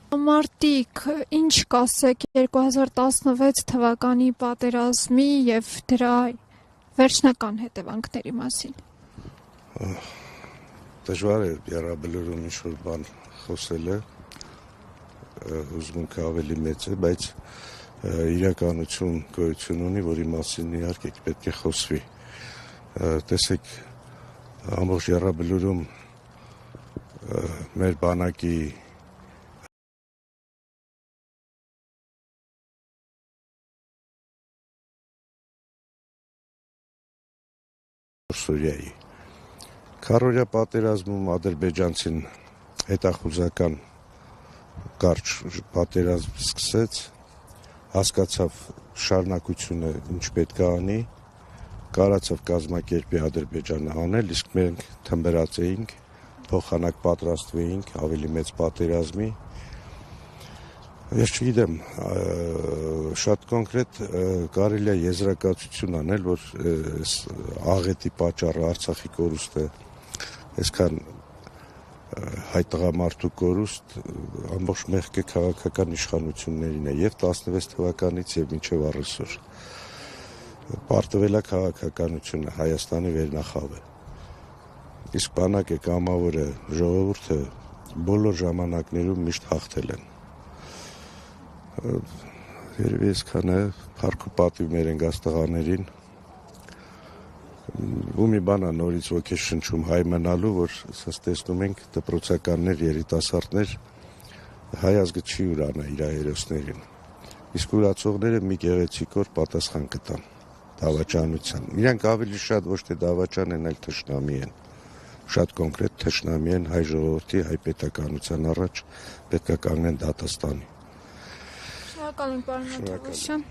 Մարտիկ, ինչ կասեք 2016 թվականի պատերազմի եւ դրա վերջնական հետևանքների մասին։ Դժվար է եռաբլուրում ինչ-որ բան խոսելը, հուզմունքը ավելի մեծ է, բայց իրականություն գոյություն ունի, որի մասին իհարկե պետք է խոսվի։ Տեսեք, ամբողջ եռաբլուրում մեր բանակի Սուրիայի քառօրյա պատերազմում ադրբեջանցին հետախուզական կարճ պատերազմ սկսեց, հասկացավ շարունակությունը ինչ պետք է անի, կարացավ կազմակերպի Ադրբեջանը անել, իսկ մենք թմբրած էինք, փոխանակ պատրաստվեինք ավելի մեծ պատերազմի։ Ես չգիտեմ, շատ կոնկրետ կարելի է եզրակացություն անել, որ աղետի պատճառը Արցախի կորուստը, այսքան հայ տղամարդու կորուստ ամբողջ մեղքը քաղաքական իշխանություններին է եւ 16 թվականից եւ մինչեւ առայսօր։ Պարտվել է քաղաքականությունը, Հայաստանի վերնախավը։ Իսկ բանակը կամավորը, ժողովուրդը բոլոր ժամանակներում միշտ հաղթել են։ Երևի այսքանը փառք ու պատիվ մեր ընկած տղաներին ու մի բան է նորից ոգեշնչում հայ մնալու, որ ասես տեսնում ենք դպրոցականներ, երիտասարդներ հայ ազգը չի ուրանա իր հերոսներին։ Իսկ ուրացողները մի գեղեցիկ օր պատասխան կտան դավաճանության։ Իրանք ավելի շատ ոչ թե դավաճան են, այլ թշնամի են։ Շատ կոնկրետ թշնամի են հայ ժողովրդի, հայ պետականության առաջ պետք է կանգնեն դատաստանի։ Շնորհակալ եմ, պարոն Աթևոսյան։